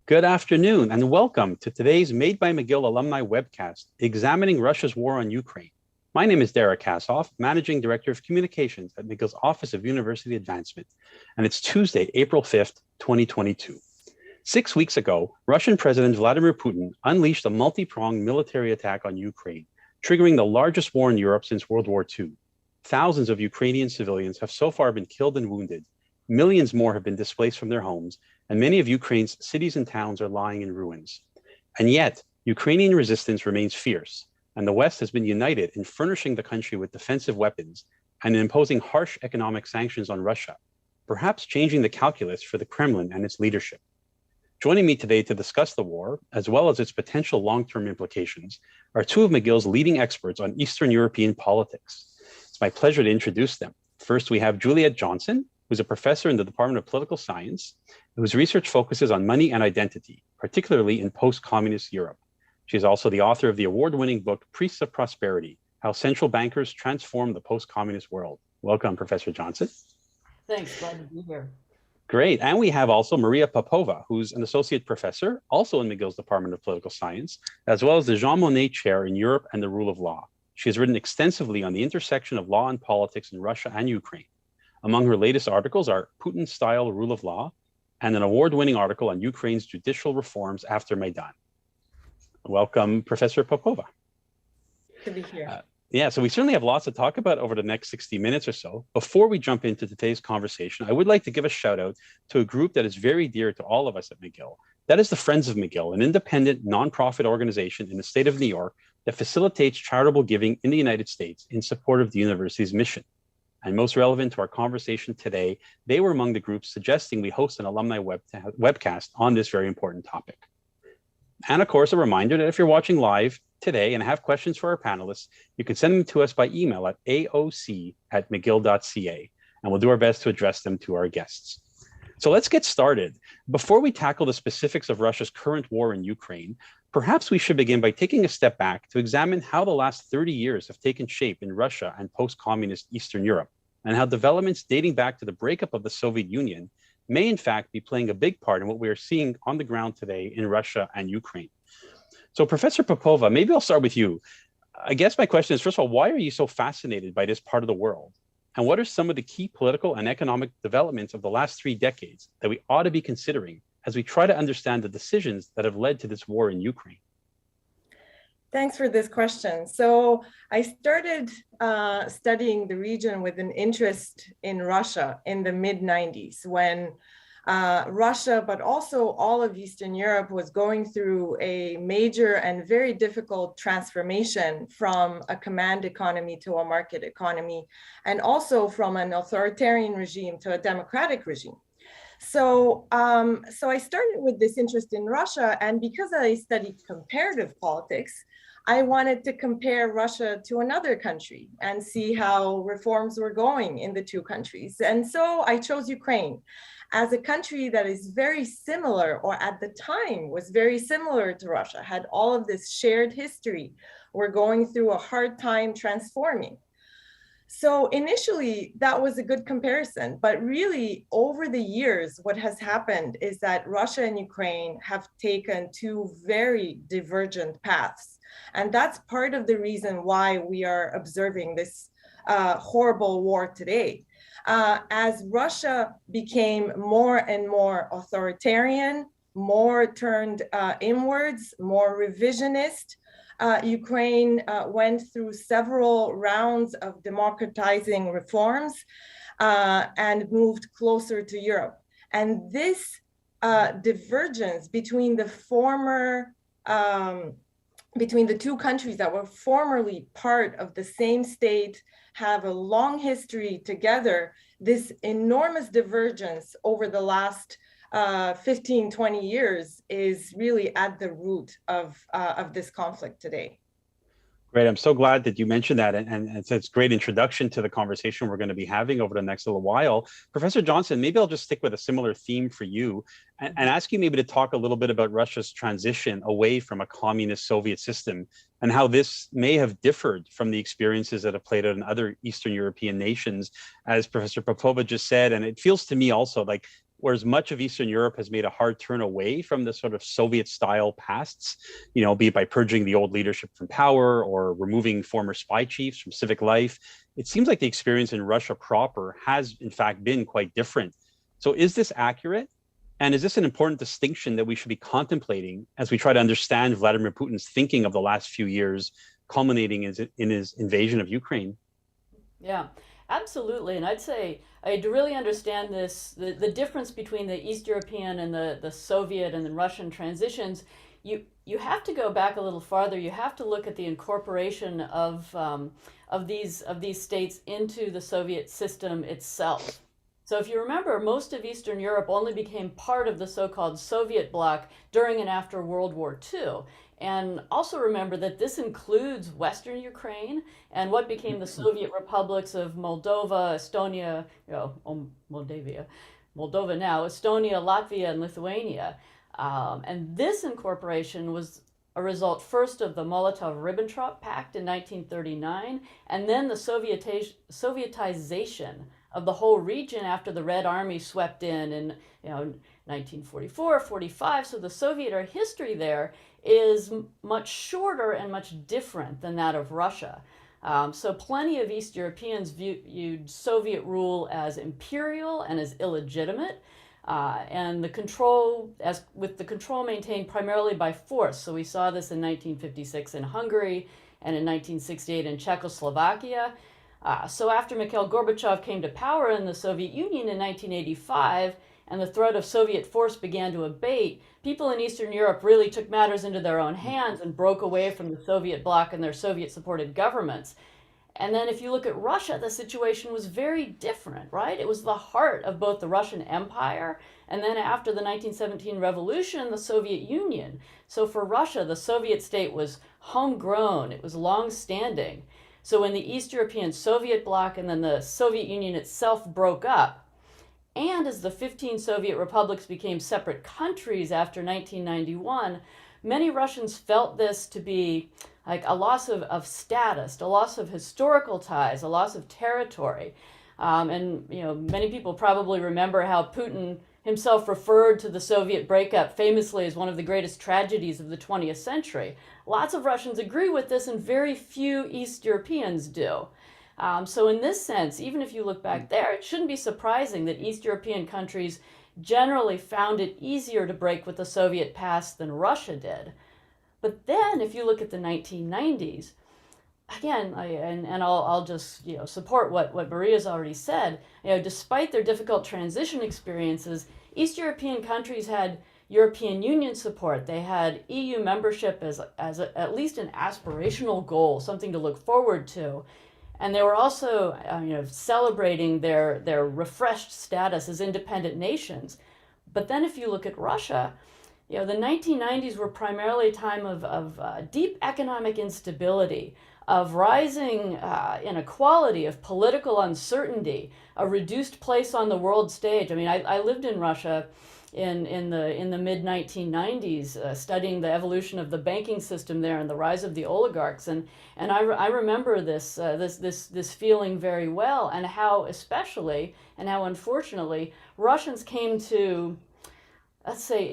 Good afternoon and welcome to today's Made by McGill alumni webcast, examining Russia's war on Ukraine. My name is Derek Kassoff, Managing Director of Communications at McGill's Office of University Advancement, and it's Tuesday, April 5th, 2022. 6 weeks ago, Russian President Vladimir Putin unleashed a multi-pronged military attack on Ukraine, triggering the largest war in Europe since World War II. Thousands of Ukrainian civilians have so far been killed and wounded. Millions more have been displaced from their homes, and many of Ukraine's cities and towns are lying in ruins. And yet, Ukrainian resistance remains fierce, and the West has been united in furnishing the country with defensive weapons and in imposing harsh economic sanctions on Russia, perhaps changing the calculus for the Kremlin and its leadership. Joining me today to discuss the war, as well as its potential long-term implications, are two of McGill's leading experts on Eastern European politics. It's my pleasure to introduce them. First, we have Juliet Johnson, who's a professor in the Department of Political Science, whose research focuses on money and identity, particularly in post-communist Europe. She is also the author of the award-winning book, Priests of Prosperity: How Central Bankers Transformed the Post-Communist World. Welcome, Professor Johnson. Thanks, glad to be here. Great, and we have also Maria Popova, who's an associate professor, also in McGill's Department of Political Science, as well as the Jean Monnet Chair in Europe and the Rule of Law. She has written extensively on the intersection of law and politics in Russia and Ukraine. Among her latest articles are Putin-style rule of law and an award-winning article on Ukraine's judicial reforms after Maidan. Welcome, Professor Popova. Good to be here. So we certainly have lots to talk about over the next 60 minutes or so. Before we jump into today's conversation, I would like to give a shout out to a group that is very dear to all of us at McGill. That is the Friends of McGill, an independent nonprofit organization in the state of New York that facilitates charitable giving in the United States in support of the university's mission. And most relevant to our conversation today, they were among the groups suggesting we host an alumni webcast on this very important topic. And of course, a reminder that if you're watching live today and have questions for our panelists, you can send them to us by email at aoc@mcgill.ca, and we'll do our best to address them to our guests. So let's get started. Before we tackle the specifics of Russia's current war in Ukraine, perhaps we should begin by taking a step back to examine how the last 30 years have taken shape in Russia and post-communist Eastern Europe, and how developments dating back to the breakup of the Soviet Union may in fact be playing a big part in what we are seeing on the ground today in Russia and Ukraine. So Professor Popova, maybe I'll start with you. I guess my question is, first of all, why are you so fascinated by this part of the world? And what are some of the key political and economic developments of the last 3 decades that we ought to be considering as we try to understand the decisions that have led to this war in Ukraine? Thanks for this question. So I started studying the region with an interest in Russia in the mid-90s when Russia, but also all of Eastern Europe, was going through a major and very difficult transformation from a command economy to a market economy, and also from an authoritarian regime to a democratic regime. So I started with this interest in Russia, and because I studied comparative politics, I wanted to compare Russia to another country and see how reforms were going in the two countries. And so I chose Ukraine as a country that is very similar, or at the time was very similar to Russia, had all of this shared history. We're going through a hard time transforming. So initially, that was a good comparison, but really over the years, what has happened is that Russia and Ukraine have taken two very divergent paths. And that's part of the reason why we are observing this horrible war today. As Russia became more and more authoritarian, more turned inwards, more revisionist, Ukraine went through several rounds of democratizing reforms and moved closer to Europe. And this divergence between the between the two countries that were formerly part of the same state, have a long history together, this enormous divergence over the last 15, 20 years is really at the root of this conflict today. Great. I'm so glad that you mentioned that. And it's a great introduction to the conversation we're going to be having over the next little while. Professor Johnson, maybe I'll just stick with a similar theme for you and ask you maybe to talk a little bit about Russia's transition away from a communist Soviet system and how this may have differed from the experiences that have played out in other Eastern European nations, as Professor Popova just said. And it feels to me also like whereas much of Eastern Europe has made a hard turn away from the sort of Soviet-style pasts, be it by purging the old leadership from power or removing former spy chiefs from civic life. It seems like the experience in Russia proper has, in fact, been quite different. So is this accurate? And is this an important distinction that we should be contemplating as we try to understand Vladimir Putin's thinking of the last few years, culminating in his invasion of Ukraine? Yeah, absolutely. And I'd say to really understand this, the difference between the East European and the Soviet and the Russian transitions, you have to go back a little farther. You have to look at the incorporation of these states into the Soviet system itself. So if you remember, most of Eastern Europe only became part of the so-called Soviet bloc during and after World War II. And also remember that this includes Western Ukraine and what became the Soviet republics of Moldova, Estonia, Moldova now, Estonia, Latvia, and Lithuania. And this incorporation was a result first of the Molotov-Ribbentrop Pact in 1939, and then the Sovietization of the whole region after the Red Army swept in 1944, 45. So the Soviet history there is much shorter and much different than that of Russia. So plenty of East Europeans viewed Soviet rule as imperial and as illegitimate, and the control maintained primarily by force. So we saw this in 1956 in Hungary and in 1968 in Czechoslovakia. So after Mikhail Gorbachev came to power in the Soviet Union in 1985, and the threat of Soviet force began to abate, people in Eastern Europe really took matters into their own hands and broke away from the Soviet bloc and their Soviet-supported governments. And then if you look at Russia, the situation was very different, right? It was the heart of both the Russian Empire and then after the 1917 revolution, the Soviet Union. So for Russia, the Soviet state was homegrown, it was long-standing. So when the East European Soviet bloc and then the Soviet Union itself broke up, and as the 15 Soviet republics became separate countries after 1991, many Russians felt this to be like a loss of status, a loss of historical ties, a loss of territory. And many people probably remember how Putin himself referred to the Soviet breakup famously as one of the greatest tragedies of the 20th century. Lots of Russians agree with this, and very few East Europeans do. So in this sense, even if you look back there, it shouldn't be surprising that East European countries generally found it easier to break with the Soviet past than Russia did. But then if you look at the 1990s, again, I'll just support what Maria's already said. Despite their difficult transition experiences, East European countries had European Union support. They had EU membership as at least an aspirational goal, something to look forward to. And they were also celebrating their refreshed status as independent nations. But then if you look at Russia, the 1990s were primarily a time of deep economic instability, of rising inequality, of political uncertainty, a reduced place on the world stage. I mean, I lived in Russia in the mid 1990s, studying the evolution of the banking system there and the rise of the oligarchs, and I remember this feeling very well, and how especially and how unfortunately Russians came to, let's say,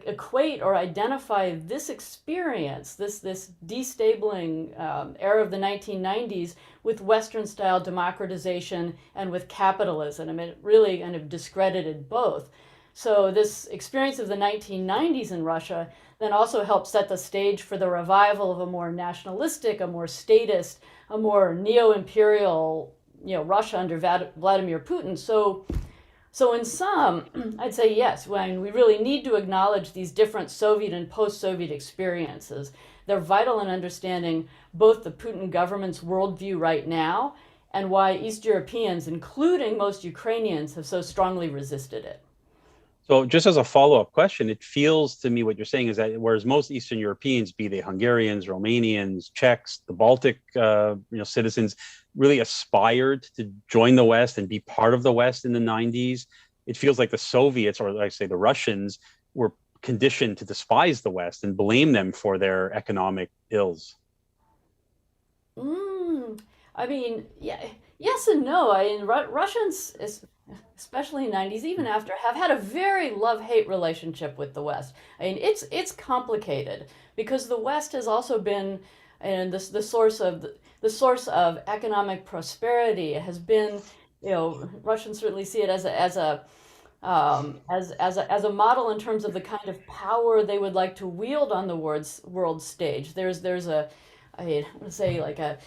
equate or identify this experience, this destabling era of the 1990s with Western-style democratization and with capitalism. I mean, it really kind of discredited both. So this experience of the 1990s in Russia then also helped set the stage for the revival of a more nationalistic, a more statist, a more neo-imperial, Russia under Vladimir Putin. So in sum, I'd say yes, when we really need to acknowledge these different Soviet and post-Soviet experiences. They're vital in understanding both the Putin government's worldview right now and why East Europeans, including most Ukrainians, have so strongly resisted it. So just as a follow-up question, it feels to me what you're saying is that whereas most Eastern Europeans, be they Hungarians, Romanians, Czechs, the Baltic citizens, really aspired to join the West and be part of the West in the 90s, it feels like the Soviets, or like I say the Russians, were conditioned to despise the West and blame them for their economic ills. I mean, yeah, yes and no. I mean, Russians especially in the 90s, even after, have had a very love-hate relationship with the West. I mean, it's complicated because the West has also been, and the source of economic prosperity has been, Russians certainly see it as a model in terms of the kind of power they would like to wield on the world stage. There's I would say like a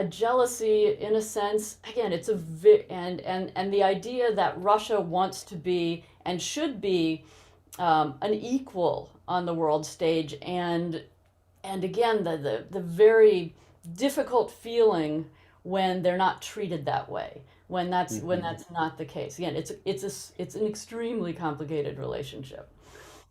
jealousy in a sense. Again, it's and the idea that Russia wants to be and should be an equal on the world stage, and again the very difficult feeling when they're not treated that way, when that's not the case. Again, it's an extremely complicated relationship.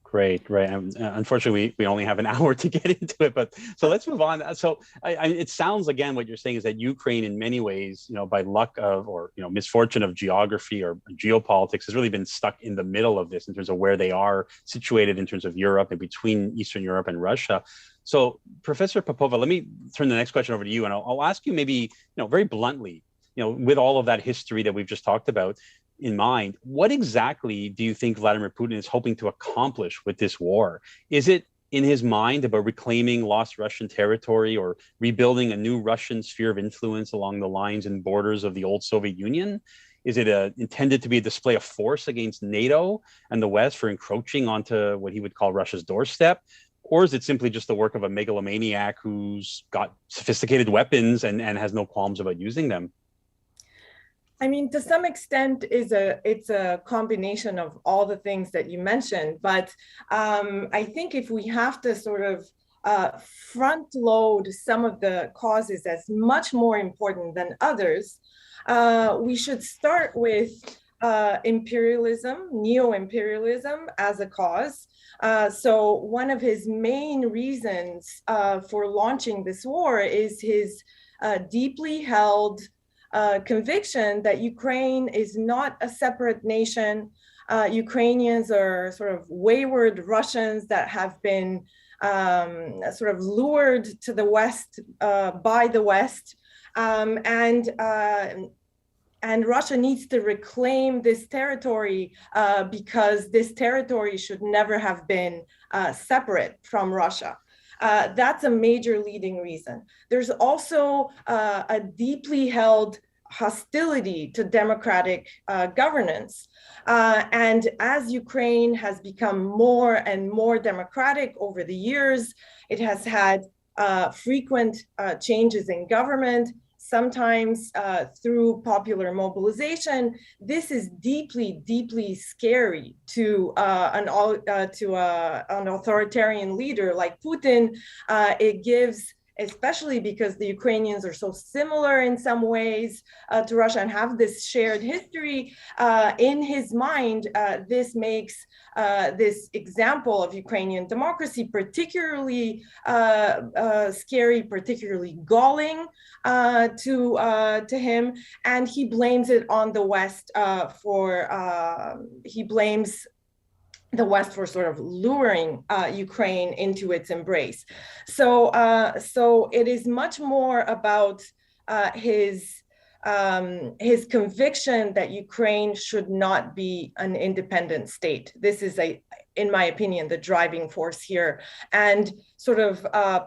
Great, right. Unfortunately, we only have an hour to get into it, but so let's move on. So it sounds, again, what you're saying is that Ukraine, in many ways, by luck of, or misfortune of geography or geopolitics, has really been stuck in the middle of this in terms of where they are situated in terms of Europe and between Eastern Europe and Russia. So, Professor Popova, let me turn the next question over to you, and I'll ask you maybe, very bluntly, with all of that history that we've just talked about in mind, what exactly do you think Vladimir Putin is hoping to accomplish with this war? Is it in his mind about reclaiming lost Russian territory or rebuilding a new Russian sphere of influence along the lines and borders of the old Soviet Union? Is it intended to be a display of force against NATO and the West for encroaching onto what he would call Russia's doorstep? Or is it simply just the work of a megalomaniac who's got sophisticated weapons and has no qualms about using them? I mean, to some extent, it's a combination of all the things that you mentioned. But I think if we have to sort of front load some of the causes as much more important than others, we should start with imperialism, neo-imperialism as a cause. So one of his main reasons for launching this war is his deeply held conviction that Ukraine is not a separate nation. Ukrainians are sort of wayward Russians that have been sort of lured to the West by the West. And Russia needs to reclaim this territory because this territory should never have been separate from Russia. That's a major leading reason. There's also a deeply held hostility to democratic governance. And as Ukraine has become more and more democratic over the years, it has had frequent changes in government, sometimes through popular mobilization. This is deeply, deeply scary to an authoritarian leader like Putin. It gives, especially because the Ukrainians are so similar in some ways to Russia and have this shared history, in his mind, this makes this example of Ukrainian democracy particularly scary, particularly galling to him. And he blames it on the West he blames the West for sort of luring Ukraine into its embrace. So it is much more about his conviction that Ukraine should not be an independent state. This is, in my opinion, the driving force here. And sort of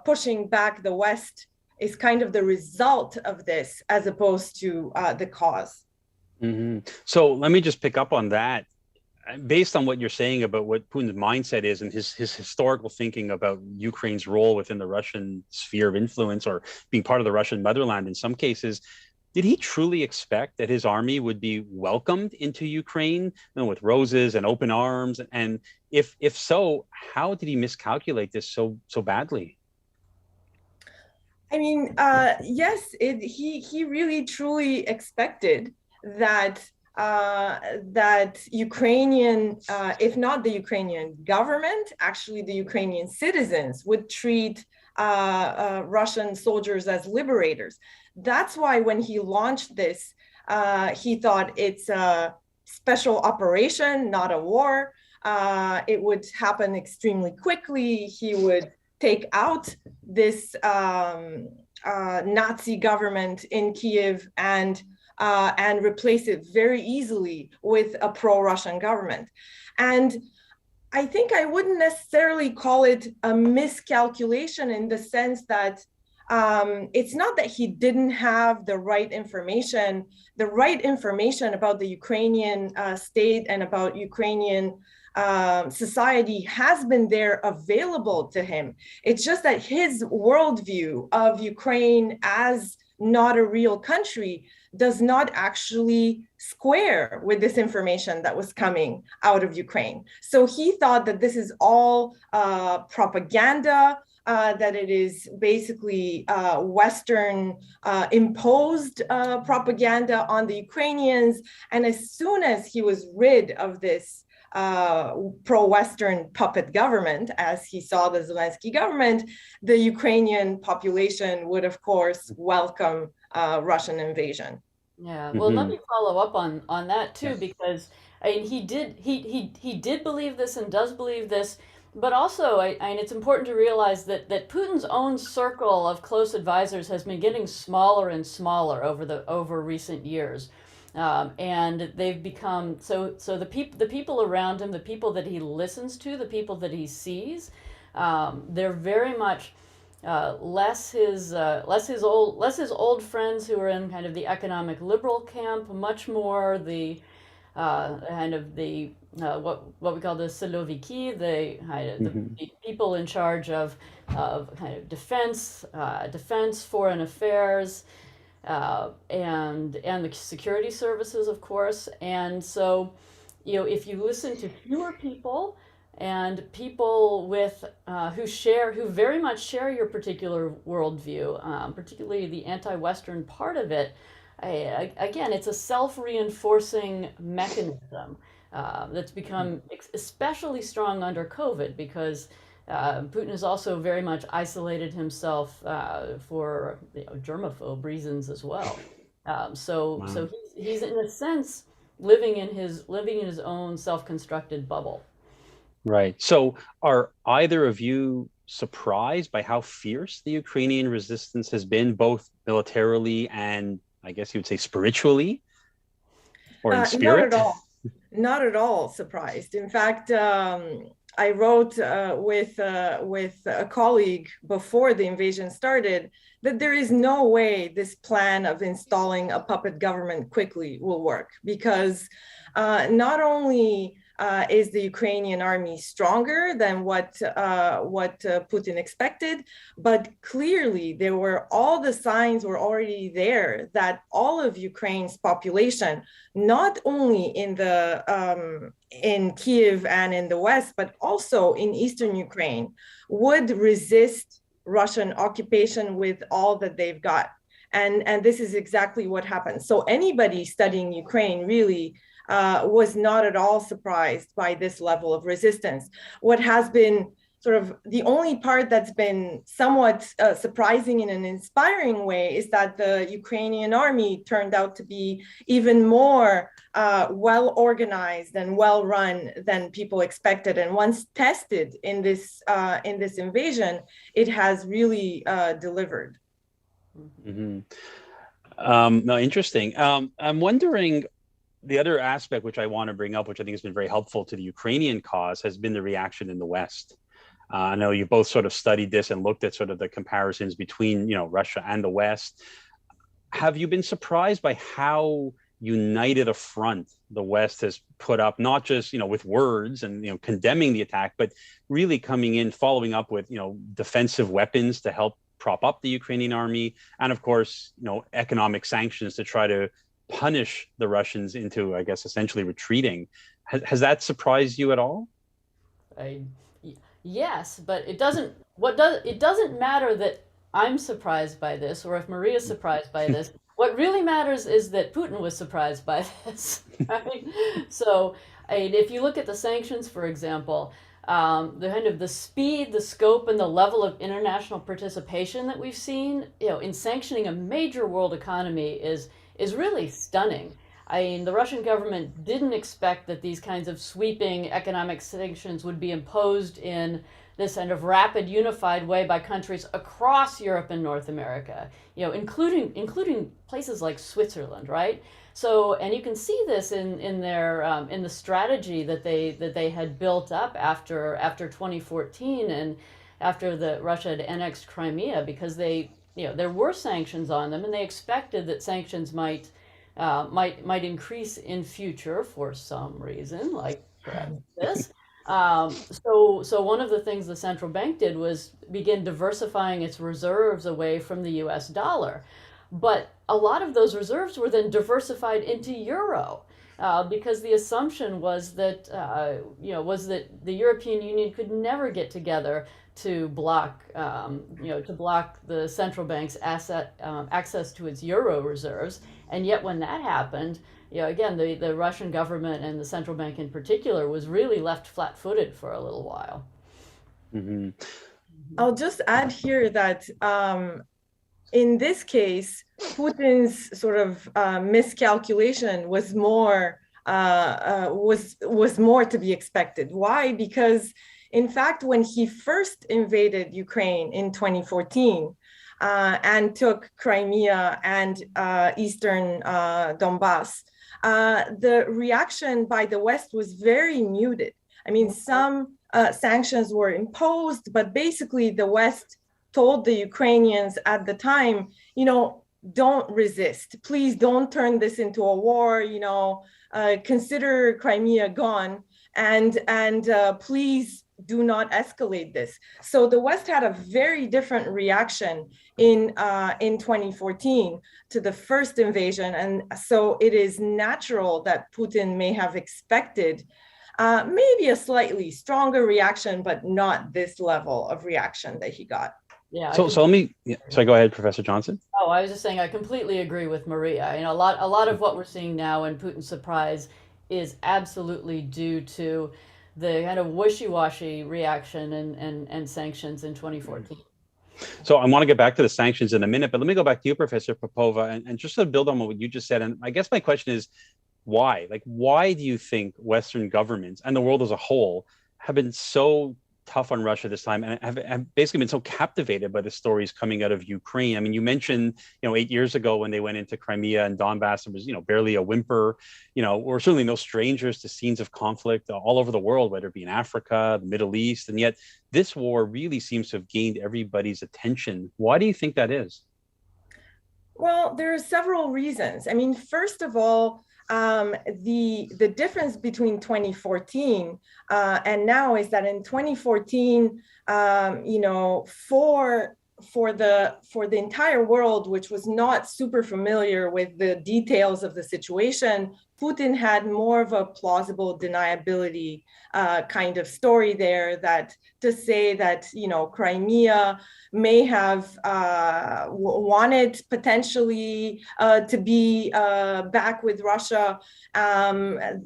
pushing back the West is kind of the result of this as opposed to the cause. Mm-hmm. So let me just pick up on that. Based on what you're saying about what Putin's mindset is and his historical thinking about Ukraine's role within the Russian sphere of influence or being part of the Russian motherland in some cases, did he truly expect that his army would be welcomed into Ukraine, with roses and open arms? And if so, how did he miscalculate this so badly? I mean, yes, he really truly expected that Ukrainian, if not the Ukrainian government, actually the Ukrainian citizens would treat Russian soldiers as liberators. That's why when he launched this, he thought it's a special operation, not a war. It would happen extremely quickly. He would take out this Nazi government in Kiev, and and replace it very easily with a pro-Russian government. And I think I wouldn't necessarily call it a miscalculation in the sense that it's not that he didn't have the right information about the Ukrainian state and about Ukrainian society has been there available to him. It's just that his worldview of Ukraine as not a real country does not actually square with this information that was coming out of Ukraine. So he thought that this is all propaganda, that it is basically Western imposed propaganda on the Ukrainians. And as soon as he was rid of this pro-Western puppet government, as he saw the Zelensky government, the Ukrainian population would, of course, welcome Russian invasion. Yeah, well, let me follow up on that too, because I mean, he did believe this and does believe this, but also, and it's important to realize that Putin's own circle of close advisors has been getting smaller and smaller over recent years. And they've become so the people around him, the people that he listens to, the people that he sees, they're very much less his old friends who are in kind of the economic liberal camp, much more the kind of the what we call the Siloviki, the people in charge of kind of defense, foreign affairs. And the security services, of course. And so, if you listen to fewer people and people with who very much share your particular worldview, particularly the anti-Western part of it, again, it's a self-reinforcing mechanism that's become especially strong under COVID because Putin has also very much isolated himself for germaphobe reasons as well. So he's in a sense living in his own self-constructed bubble. Right. So are either of you surprised by how fierce the Ukrainian resistance has been, both militarily and I guess you would say spiritually, or in spirit? Not at all. Not at all surprised. In fact, I wrote with a colleague before the invasion started that there is no way this plan of installing a puppet government quickly will work, because not only is the Ukrainian army stronger than what Putin expected, but clearly all the signs were already there that all of Ukraine's population, not only in Kiev and in the West, but also in Eastern Ukraine, would resist Russian occupation with all that they've got. And this is exactly what happened. So anybody studying Ukraine really was not at all surprised by this level of resistance. What has been sort of the only part that's been somewhat surprising in an inspiring way is that the Ukrainian army turned out to be even more well organized and well run than people expected. And once tested in this invasion, it has really delivered. No, interesting. I'm wondering, the other aspect which I want to bring up, which I think has been very helpful to the Ukrainian cause, has been the reaction in the West. I know you both sort of studied this and looked at sort of the comparisons between, Russia and the West. Have you been surprised by how united a front the West has put up, not just, with words and, condemning the attack, but really coming in, following up with, defensive weapons to help prop up the Ukrainian army, and of course, economic sanctions to try to punish the Russians into, I guess, essentially retreating. Has that surprised you at all? Yes, but it doesn't matter that I'm surprised by this or if Maria's surprised by this. What really matters is that Putin was surprised by this, right? So, if you look at the sanctions, for example, the kind of the speed, the scope, and the level of international participation that we've seen, in sanctioning a major world economy is really stunning. The Russian government didn't expect that these kinds of sweeping economic sanctions would be imposed in this kind of rapid, unified way by countries across Europe and North America, including places like Switzerland, right? So, and you can see this in their in the strategy that they had built up after 2014 and after the Russia had annexed Crimea, because there were sanctions on them, and they expected that sanctions might increase in future for some reason, like perhaps this. So one of the things the central bank did was begin diversifying its reserves away from the U.S. dollar, but a lot of those reserves were then diversified into euro. Because the assumption was that the European Union could never get together to block the central bank's access to its euro reserves. And yet when that happened, again, the Russian government and the central bank in particular was really left flat-footed for a little while. Mm-hmm. I'll just add here that in this case, Putin's sort of miscalculation was more to be expected. Why? Because in fact, when he first invaded Ukraine in 2014 and took Crimea and eastern Donbass, the reaction by the West was very muted. I mean, some sanctions were imposed, but basically the West told the Ukrainians at the time, don't resist. Please don't turn this into a war. Consider Crimea gone, and please do not escalate this. So the West had a very different reaction in 2014 to the first invasion, and so it is natural that Putin may have expected maybe a slightly stronger reaction, but not this level of reaction that he got. Yeah. So let me. Sorry, go ahead, Professor Johnson. Oh, I was just saying I completely agree with Maria. A lot of what we're seeing now in Putin's surprise is absolutely due to the kind of wishy-washy reaction and sanctions in 2014. So I want to get back to the sanctions in a minute, but let me go back to you, Professor Popova, and just to build on what you just said. And I guess my question is, why? Like, why do you think Western governments and the world as a whole have been so tough on Russia this time and have basically been so captivated by the stories coming out of Ukraine? I mean, you mentioned, 8 years ago when they went into Crimea and Donbass, there was, barely a whimper. We're certainly no strangers to scenes of conflict all over the world, whether it be in Africa, the Middle East, and yet this war really seems to have gained everybody's attention. Why do you think that is? Well, there are several reasons. I mean, first of all, the difference between 2014 and now is that in 2014, for the entire world, which was not super familiar with the details of the situation, Putin had more of a plausible deniability kind of story there, that to say that, Crimea may have wanted potentially to be back with Russia.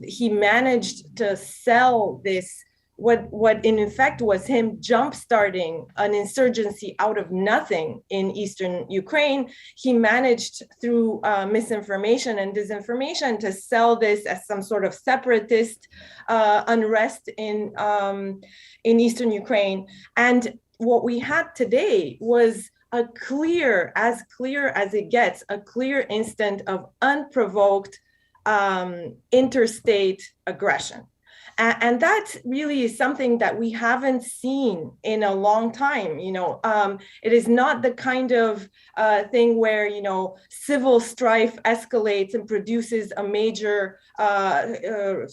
He managed to sell this, what in effect was him jump-starting an insurgency out of nothing in eastern Ukraine. He managed through misinformation and disinformation to sell this as some sort of separatist unrest in eastern Ukraine. And what we had today was a clear as it gets, a clear instant of unprovoked interstate aggression. And that really is something that we haven't seen in a long time. It is not the kind of thing where, civil strife escalates and produces a major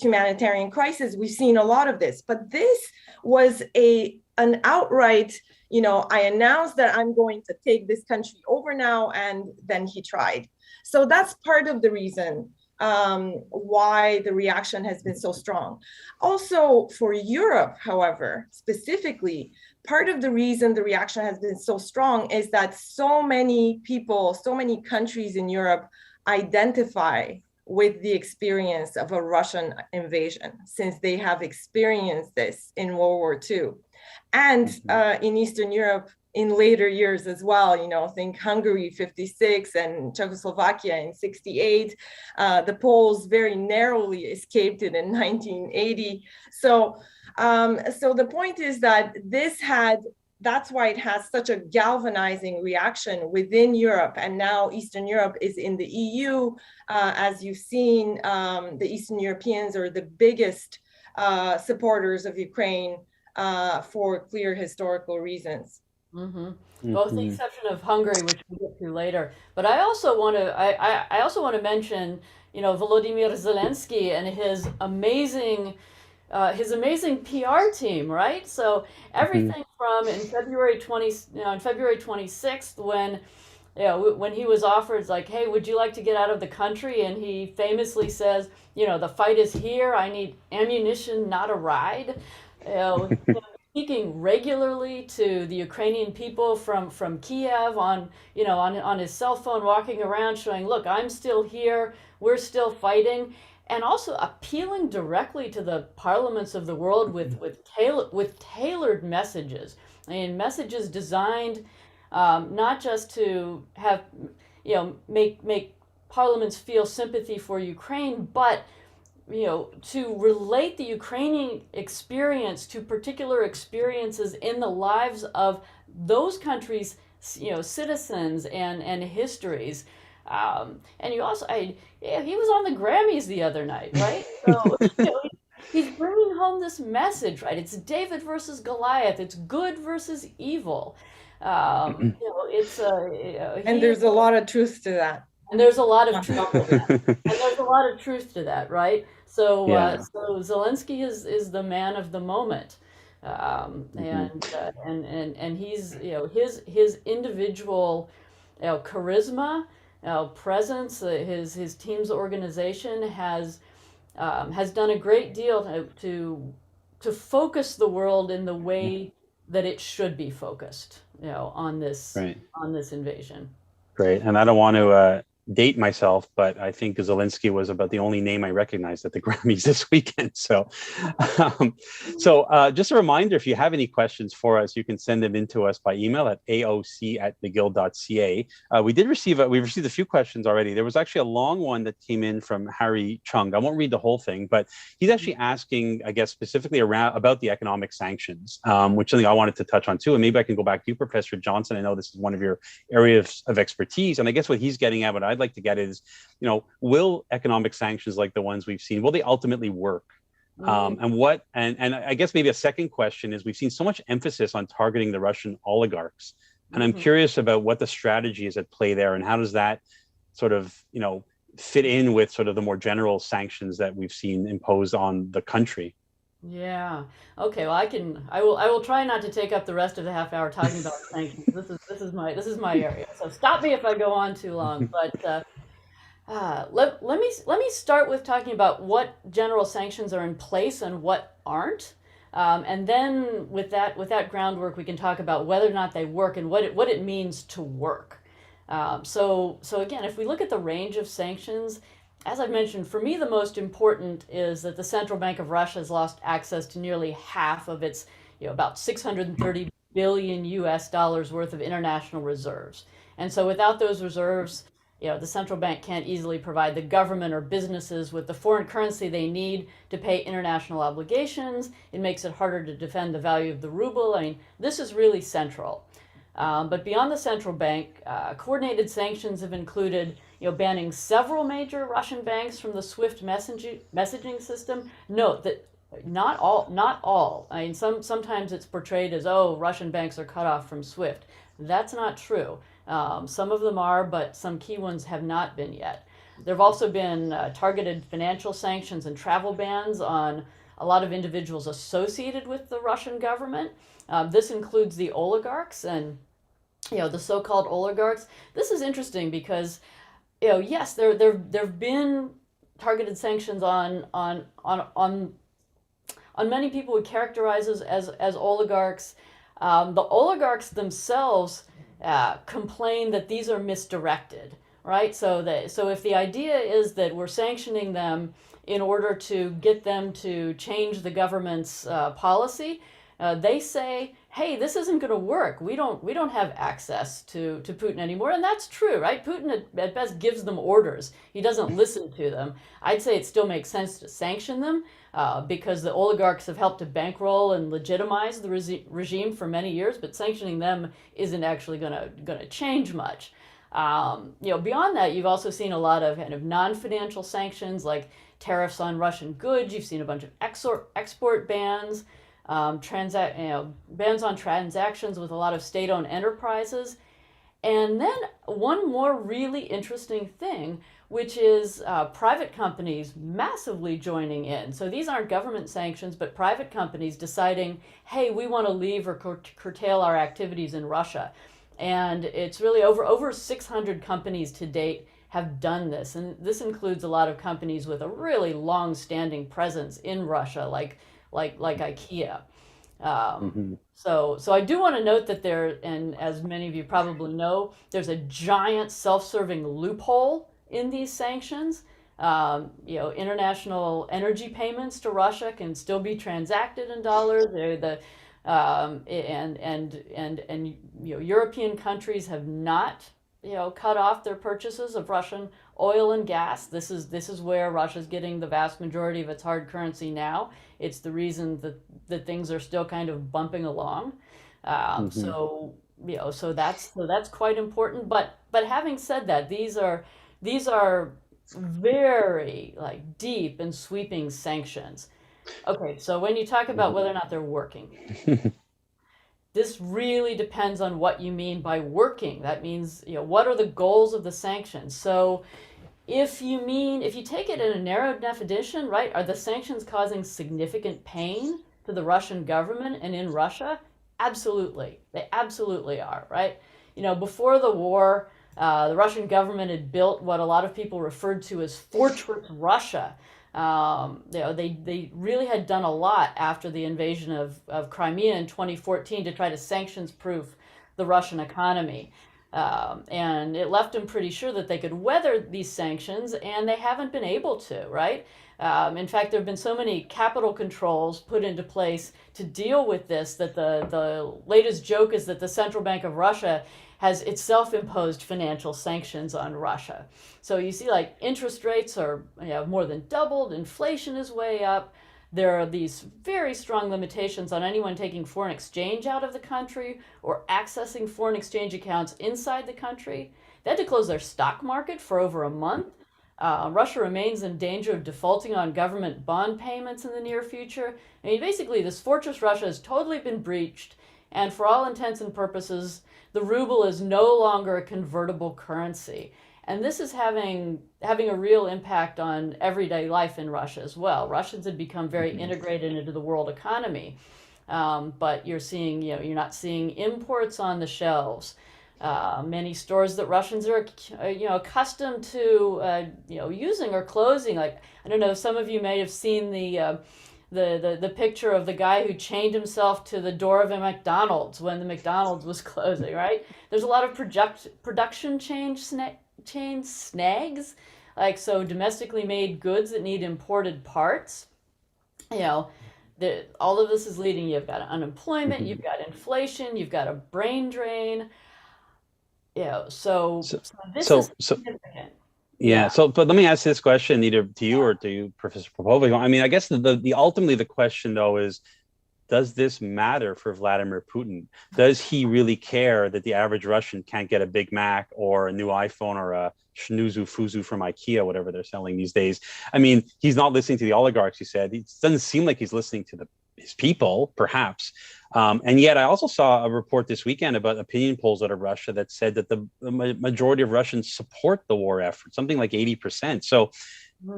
humanitarian crisis. We've seen a lot of this, but this was an outright, I announced that I'm going to take this country over now, and then he tried. So that's part of the reason why the reaction has been so strong. Also for Europe, however, specifically, part of the reason the reaction has been so strong is that so many people, so many countries in Europe identify with the experience of a Russian invasion, since they have experienced this in World War II. And in Eastern Europe, in later years as well. You know, think Hungary 56 and Czechoslovakia in 68. The Poles very narrowly escaped it in 1980. So the point is that that's why it has such a galvanizing reaction within Europe. And now Eastern Europe is in the EU. As you've seen, the Eastern Europeans are the biggest supporters of Ukraine for clear historical reasons. Mm-hmm. Well, with the exception of Hungary, which we'll get to later. But I also want to I also want to mention, you know, Volodymyr Zelensky and his amazing PR team, right? So everything from in February 26th, when when he was offered, like, hey, would you like to get out of the country? And he famously says, you know, the fight is here. I need ammunition, not a ride. Speaking regularly to the Ukrainian people from Kiev on his cell phone, walking around, showing, look, I'm still here. We're still fighting. And also appealing directly to the parliaments of the world with tailored messages. I mean, messages designed not just to have, make parliaments feel sympathy for Ukraine, but to relate the Ukrainian experience to particular experiences in the lives of those countries, citizens and histories. And you also, he was on the Grammys the other night, right? So he's bringing home this message, right? It's David versus Goliath. It's good versus evil. It's and there's a lot of truth to that. And there's a lot of truth to that. And there's a lot of truth to that, right? So, so Zelensky is the man of the moment, and he's his individual charisma, presence, his team's organization has done a great deal to focus the world in the way that it should be focused, on this invasion. Great, and I don't want to date myself, but I think Zelensky was about the only name I recognized at the Grammys this weekend. So, just a reminder, if you have any questions for us, you can send them in to us by email at aoc@mcgill.ca. We received a few questions already. There was actually a long one that came in from Harry Chung. I won't read the whole thing, but he's actually asking, I guess, specifically about the economic sanctions, which is something I wanted to touch on too. And maybe I can go back to you, Professor Johnson. I know this is one of your areas of expertise. And I guess what he's getting at, what I'd like to get is, will economic sanctions like the ones we've seen, will they ultimately work? And I guess maybe a second question is, we've seen so much emphasis on targeting the Russian oligarchs. And I'm curious about what the strategy is at play there, and how does that sort of, fit in with sort of the more general sanctions that we've seen imposed on the country? Yeah. Okay. Well, I will try not to take up the rest of the half hour talking about sanctions. This is my area. So stop me if I go on too long. But let me start with talking about what general sanctions are in place and what aren't. And then with that groundwork, we can talk about whether or not they work and what it means to work. So again, if we look at the range of sanctions, as I've mentioned, for me, the most important is that the Central Bank of Russia has lost access to nearly half of its, about 630 billion US dollars worth of international reserves. And so without those reserves, the central bank can't easily provide the government or businesses with the foreign currency they need to pay international obligations. It makes it harder to defend the value of the ruble. I mean, this is really central. But beyond the central bank, coordinated sanctions have included, banning several major Russian banks from the SWIFT messaging system. Note that not all. I mean, sometimes it's portrayed as, Russian banks are cut off from SWIFT. That's not true. Some of them are, but some key ones have not been yet. There have also been targeted financial sanctions and travel bans on a lot of individuals associated with the Russian government. This includes the oligarchs and the so-called oligarchs. This is interesting because yes, there've been targeted sanctions on many people we characterize as oligarchs. The oligarchs themselves complain that these are misdirected, right? So if the idea is that we're sanctioning them in order to get them to change the government's policy, they say, hey, this isn't going to work. We don't have access to Putin anymore, and that's true, right? Putin at best gives them orders. He doesn't listen to them. I'd say it still makes sense to sanction them because the oligarchs have helped to bankroll and legitimize the regime for many years, but sanctioning them isn't actually going to change much. Beyond that, you've also seen a lot of kind of non-financial sanctions like tariffs on Russian goods. You've seen a bunch of export bans, bans on transactions with a lot of state-owned enterprises. And then one more really interesting thing, which is private companies massively joining in. So these aren't government sanctions, but private companies deciding, hey, we want to leave or curtail our activities in Russia. And it's really over 600 companies to date have done this. And this includes a lot of companies with a really long-standing presence in Russia, like IKEA. So I do want to note that there, and as many of you probably know, there's a giant self-serving loophole in these sanctions. International energy payments to Russia can still be transacted in dollars. European countries have not cut off their purchases of Russian oil and gas. This is where Russia's getting the vast majority of its hard currency now. It's the reason that things are still kind of bumping along. So that's quite important. But having said that, these are very deep and sweeping sanctions. Okay, so when you talk about whether or not they're working, this really depends on what you mean by working. That means, what are the goals of the sanctions? So if you take it in a narrow definition, right, are the sanctions causing significant pain to the Russian government and in Russia? Absolutely. They absolutely are, right? Before the war, the Russian government had built what a lot of people referred to as Fortress Russia. They really had done a lot after the invasion of Crimea in 2014 to try to sanctions-proof the Russian economy. And it left them pretty sure that they could weather these sanctions, and they haven't been able to, right? In fact, there have been so many capital controls put into place to deal with this that the latest joke is that the Central Bank of Russia has itself imposed financial sanctions on Russia. So you see interest rates are more than doubled, inflation is way up. There are these very strong limitations on anyone taking foreign exchange out of the country or accessing foreign exchange accounts inside the country. They had to close their stock market for over a month. Russia remains in danger of defaulting on government bond payments in the near future. I mean, basically, this Fortress Russia has totally been breached, and for all intents and purposes, the ruble is no longer a convertible currency. And this is having a real impact on everyday life in Russia as well. Russians had become very integrated into the world economy, but you're not seeing imports on the shelves. Many stores that Russians are accustomed to using are closing. I don't know, some of you may have seen the picture of the guy who chained himself to the door of a McDonald's when the McDonald's was closing, right? There's a lot of production chain snags, so domestically made goods that need imported parts. All of this is leading, you've got unemployment, you've got inflation, you've got a brain drain. So this is significant. Yeah. So, but let me ask this question either to you or to you, Professor Popova. I mean, I guess the ultimately the question though is, does this matter for Vladimir Putin? Does he really care that the average Russian can't get a Big Mac or a new iPhone or a Schnuzu Fuzu from IKEA, whatever they're selling these days? I mean, he's not listening to the oligarchs, he said. It doesn't seem like he's listening to his people, perhaps. And yet I also saw a report this weekend about opinion polls out of Russia that said that the majority of Russians support the war effort, something like 80%. So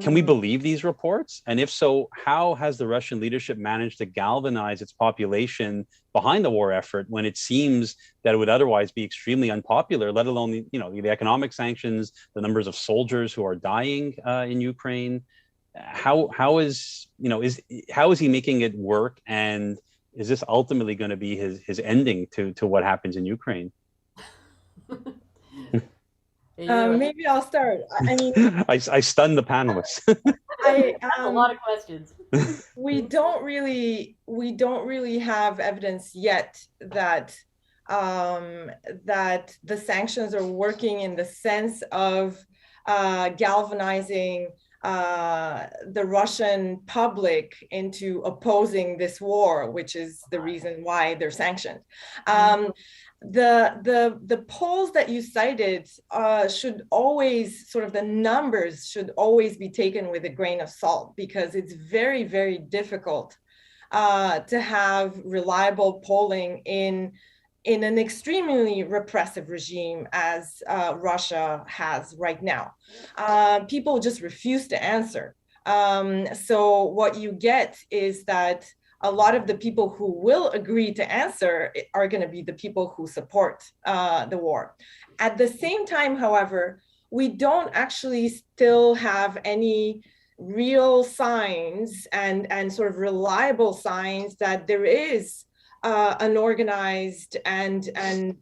can we believe these reports? And if so, how has the Russian leadership managed to galvanize its population behind the war effort when it seems that it would otherwise be extremely unpopular, let alone the economic sanctions, the numbers of soldiers who are dying in Ukraine? How is he making it work, and is this ultimately going to be his ending to what happens in Ukraine? Maybe I'll start. I mean, I stunned the panelists. That's a lot of questions. we don't really have evidence yet that that the sanctions are working in the sense of galvanizing the Russian public into opposing this war, which is the reason why they're sanctioned. The polls that you cited should always, sort of the numbers should always be taken with a grain of salt, because it's very, very difficult to have reliable polling in an extremely repressive regime as Russia has right now. People just refuse to answer. So what you get is that a lot of the people who will agree to answer are going to be the people who support the war. At the same time, however, we don't actually still have any real signs and sort of reliable signs that there is an organized and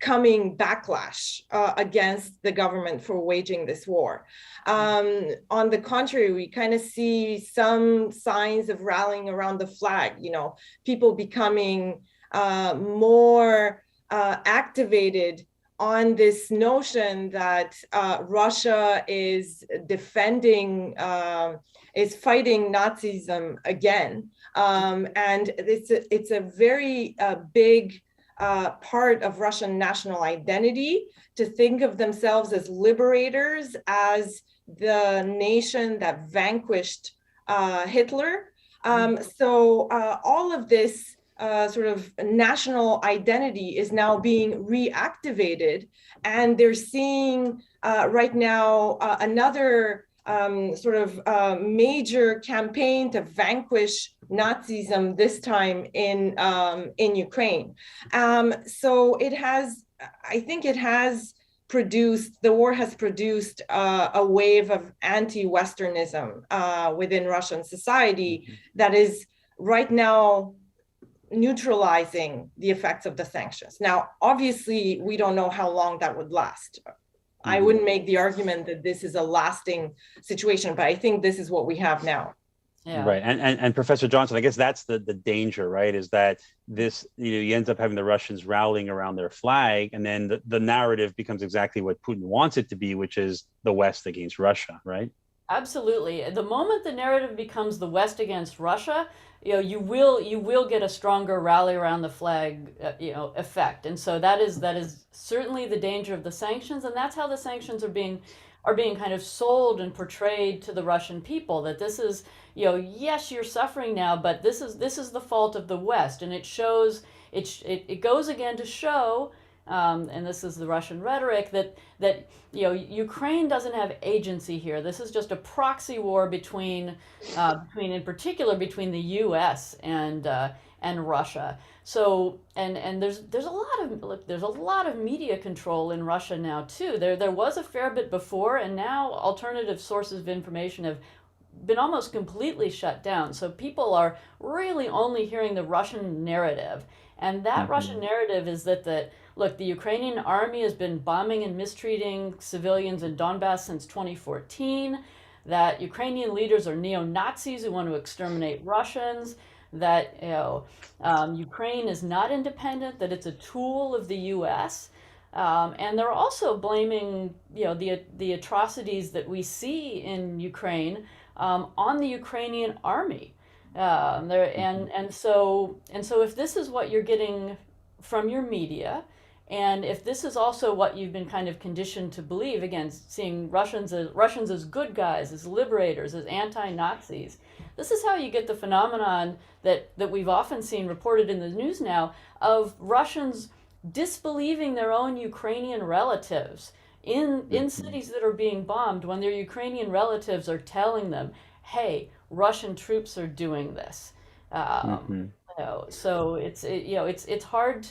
coming backlash against the government for waging this war. On the contrary, we kind of see some signs of rallying around the flag, you know, people becoming more activated on this notion that Russia is defending, is fighting Nazism again. And it's a very big part of Russian national identity to think of themselves as liberators, as the nation that vanquished Hitler. So all of this sort of national identity is now being reactivated, and they're seeing right now another sort of major campaign to vanquish Nazism, this time in Ukraine. So it has, I think it has produced, the war has produced a wave of anti-Westernism within Russian society that is right now neutralizing the effects of the sanctions. Now, obviously, we don't know how long that would last. I wouldn't make the argument that this is a lasting situation, but I think this is what we have now. Yeah. Right. And Professor Johnson, I guess that's the danger, right? Is that this, you end up having the Russians rallying around their flag, and then the narrative becomes exactly what Putin wants it to be, which is the West against Russia, right? Absolutely. The moment the narrative becomes the West against Russia, you will get a stronger rally around the flag, effect. And so that is certainly the danger of the sanctions, and that's how the sanctions are being kind of sold and portrayed to the Russian people, that this is, yes, you're suffering now, but this is the fault of the West. And it shows, it goes again to show, and this is the Russian rhetoric, that Ukraine doesn't have agency here. This is just a proxy war between in particular between the U.S. and Russia. So and there's a lot of media control in Russia now too. There was a fair bit before, and now alternative sources of information have been almost completely shut down. So people are really only hearing the Russian narrative, and that Russian narrative is that look, the Ukrainian army has been bombing and mistreating civilians in Donbass since 2014, that Ukrainian leaders are neo-Nazis who want to exterminate Russians, that Ukraine is not independent, that it's a tool of the U.S., and they're also blaming the atrocities that we see in Ukraine on the Ukrainian army. So if this is what you're getting from your media, and if this is also what you've been kind of conditioned to believe, again, seeing Russians as good guys, as liberators, as anti-Nazis, this is how you get the phenomenon that we've often seen reported in the news now of Russians disbelieving their own Ukrainian relatives in cities that are being bombed, when their Ukrainian relatives are telling them, hey, Russian troops are doing this. So it's hard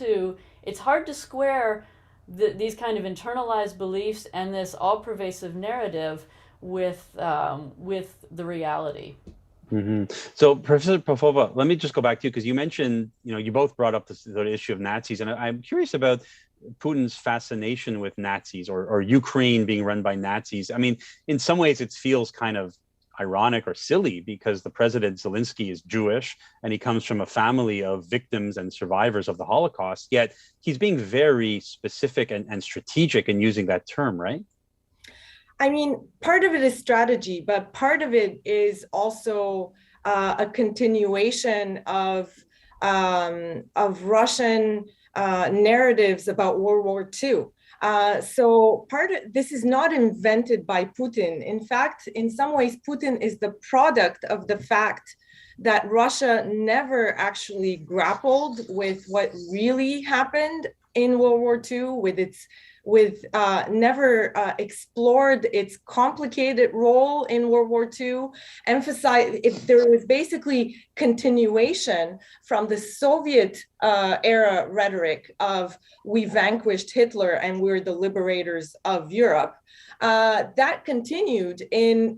to square these kind of internalized beliefs and this all-pervasive narrative with the reality. So, Professor Popova, let me just go back to you, because you mentioned, you both brought up the issue of Nazis, and I'm curious about Putin's fascination with Nazis, or Ukraine being run by Nazis. I mean, in some ways, it feels kind of ironic or silly because the president Zelensky is Jewish and he comes from a family of victims and survivors of the Holocaust, yet he's being very specific and strategic in using that term, right? I mean, part of it is strategy, but part of it is also a continuation of Russian narratives about World War II. So part of this is not invented by Putin. In fact, in some ways, Putin is the product of the fact that Russia never actually grappled with what really happened in World War II, never explored its complicated role in World War II, there was basically continuation from the Soviet era rhetoric of we vanquished Hitler and we're the liberators of Europe. That continued in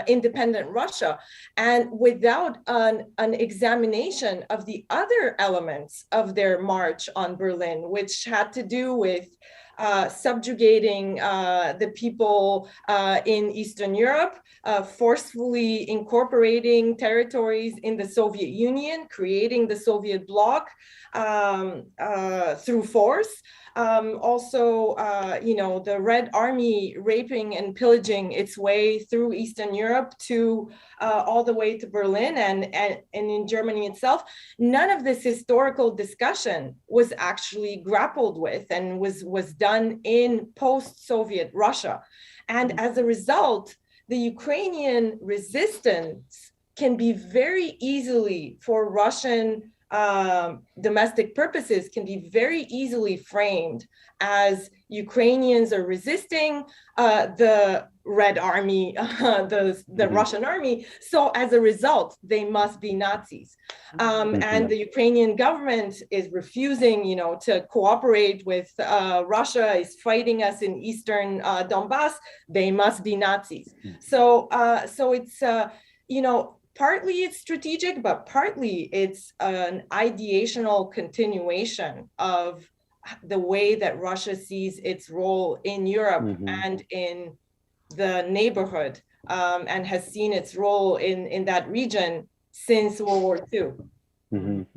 independent Russia, and without an examination of the other elements of their march on Berlin, which had to do with subjugating the people in Eastern Europe, forcefully incorporating territories in the Soviet Union, creating the Soviet bloc through force. Also, the Red Army raping and pillaging its way through Eastern Europe to all the way to Berlin and in Germany itself. None of this historical discussion was actually grappled with and was done in post-Soviet Russia. And as a result, the Ukrainian resistance can be very easily, for Russian domestic purposes, can be very easily framed as Ukrainians are resisting the Red Army, the Russian army. So as a result, they must be Nazis. And the Ukrainian government is refusing, to cooperate with Russia, is fighting us in Eastern Donbass. They must be Nazis. So it's, partly it's strategic, but partly it's an ideational continuation of the way that Russia sees its role in Europe and in the neighborhood, and has seen its role in that region since World War II.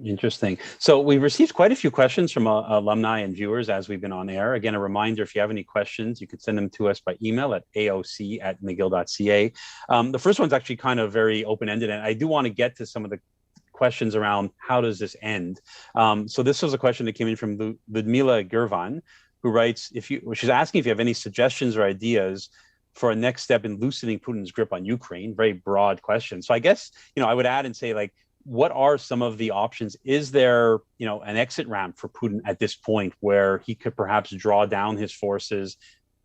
Interesting. So we've received quite a few questions from alumni and viewers as we've been on air. Again, a reminder, if you have any questions, you can send them to us by email at aoc@mcgill.ca. The first one's actually kind of very open-ended, and I do want to get to some of the questions around how does this end. So this was a question that came in from Ludmila Gervan, who writes, she's asking if you have any suggestions or ideas for a next step in loosening Putin's grip on Ukraine. Very broad question. So I guess, I would add and say, like, what are some of the options? Is there, an exit ramp for Putin at this point where he could perhaps draw down his forces,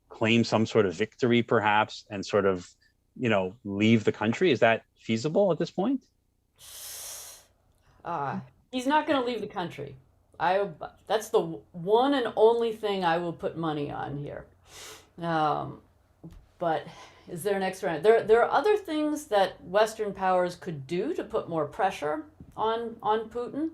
claim some sort of victory perhaps, and sort of, leave the country? Is that feasible at this point? He's not going to leave the country. That's the one and only thing I will put money on here. But is there an extra round? There are other things that Western powers could do to put more pressure on Putin.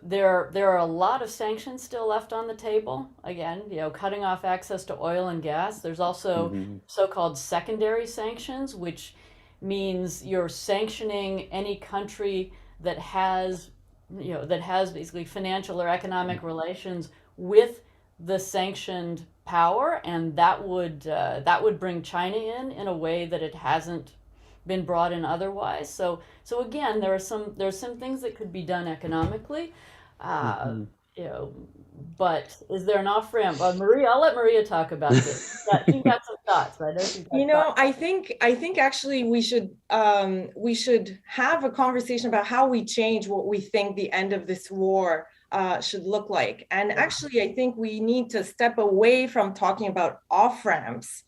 There are a lot of sanctions still left on the table. Again, cutting off access to oil and gas. There's also so-called secondary sanctions, which means you're sanctioning any country that has basically financial or economic relations with the sanctioned power, and that would bring China in a way that it hasn't been brought in otherwise. So again, there are some things that could be done economically, but is there an off ramp? Maria, I'll let Maria talk about this. You got some thoughts, right? I think actually we should have a conversation about how we change what we think the end of this war should look like. And actually, I think we need to step away from talking about off-ramps,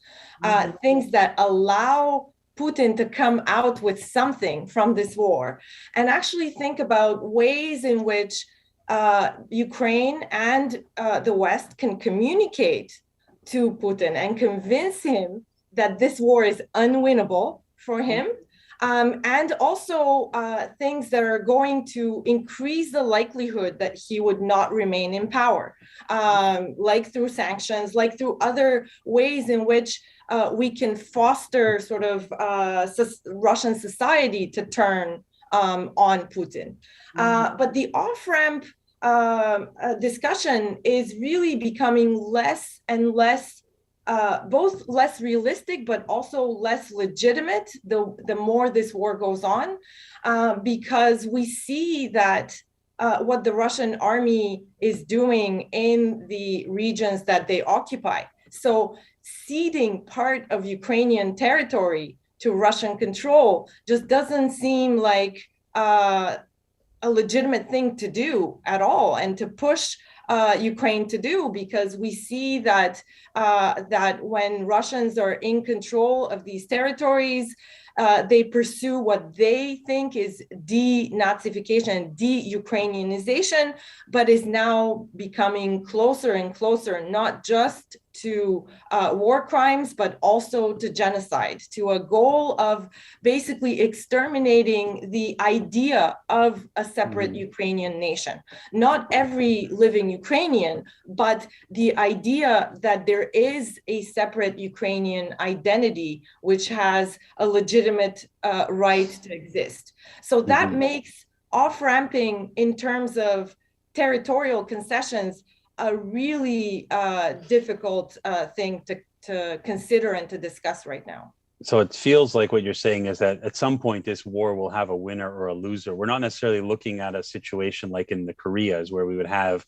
things that allow Putin to come out with something from this war, and actually think about ways in which Ukraine and the West can communicate to Putin and convince him that this war is unwinnable for him, and also things that are going to increase the likelihood that he would not remain in power, like through sanctions, like through other ways in which we can foster sort of Russian society to turn on Putin. But the off-ramp discussion is really becoming less and less both less realistic, but also less legitimate the more this war goes on, because we see that what the Russian army is doing in the regions that they occupy. So ceding part of Ukrainian territory to Russian control just doesn't seem like a legitimate thing to do at all, and to push Ukraine to do, because we see that that when Russians are in control of these territories, they pursue what they think is denazification, de-Ukrainianization, but is now becoming closer and closer, not just to war crimes, but also to genocide, to a goal of basically exterminating the idea of a separate Ukrainian nation. Not every living Ukrainian, but the idea that there is a separate Ukrainian identity, which has a legitimate right to exist. So that makes off-ramping in terms of territorial concessions a really difficult thing to consider and to discuss right now. So it feels like what you're saying is that at some point this war will have a winner or a loser. We're not necessarily looking at a situation like in the Koreas, where we would have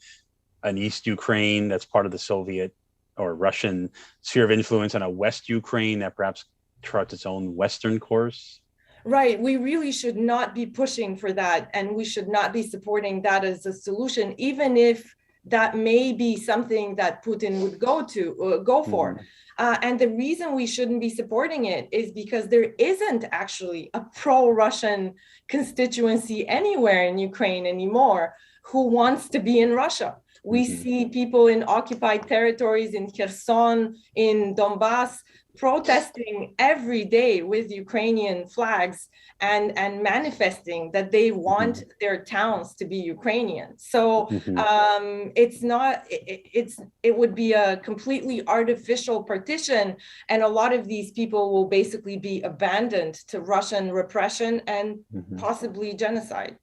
an East Ukraine that's part of the Soviet or Russian sphere of influence, and a West Ukraine that perhaps charts its own Western course. Right. We really should not be pushing for that, and we should not be supporting that as a solution, even if that may be something that Putin would go for. And the reason we shouldn't be supporting it is because there isn't actually a pro-Russian constituency anywhere in Ukraine anymore who wants to be in Russia. We see people in occupied territories, in Kherson, in Donbass, protesting every day with Ukrainian flags and manifesting that they want their towns to be Ukrainian. So it would be a completely artificial partition, and a lot of these people will basically be abandoned to Russian repression and possibly genocide.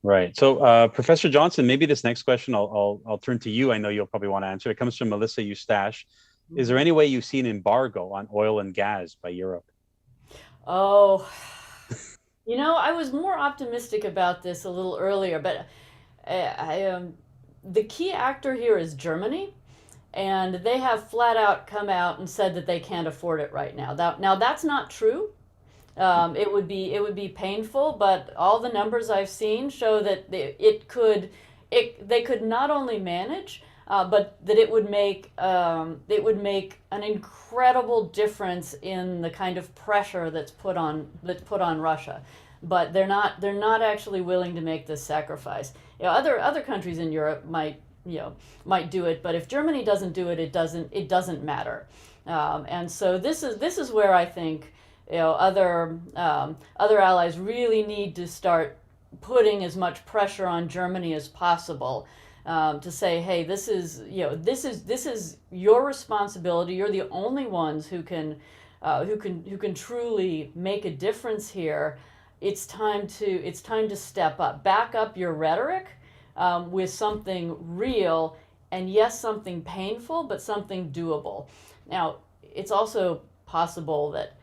Right. So, Professor Johnson, maybe this next question I'll turn to you. I know you'll probably want to answer. It comes from Melissa Eustache. Is there any way you see an embargo on oil and gas by Europe? Oh, I was more optimistic about this a little earlier, but the key actor here is Germany, and they have flat out come out and said that they can't afford it right now. Now that's not true. It would be painful, but all the numbers I've seen show that they could not only manage, but that it would make an incredible difference in the kind of pressure that's put on Russia. But they're not actually willing to make this sacrifice. Other countries in Europe might do it, but if Germany doesn't do it, it doesn't matter. And so this is where I think other allies really need to start putting as much pressure on Germany as possible, to say, hey, this is your responsibility. You're the only ones who can truly make a difference here. It's time to step up, back up your rhetoric with something real, and yes, something painful, but something doable. Now, it's also possible that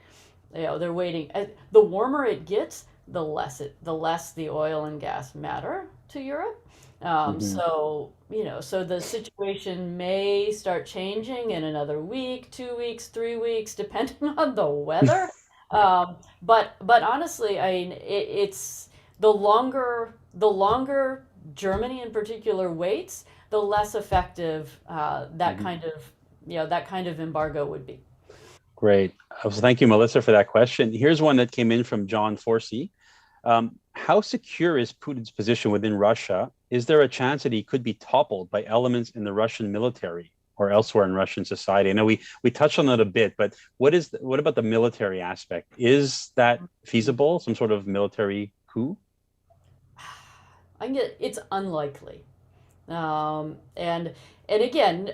they're waiting. The warmer it gets, the less the oil and gas matter to Europe. So the situation may start changing in another week, 2 weeks, 3 weeks, depending on the weather. But honestly, I mean, it's the longer Germany in particular waits, the less effective that kind of embargo would be. Great. So thank you, Melissa, for that question. Here's one that came in from John Forsey. How secure is Putin's position within Russia? Is there a chance that he could be toppled by elements in the Russian military or elsewhere in Russian society? I know we touched on that a bit, but what about the military aspect? Is that feasible? Some sort of military coup? It's unlikely. And again,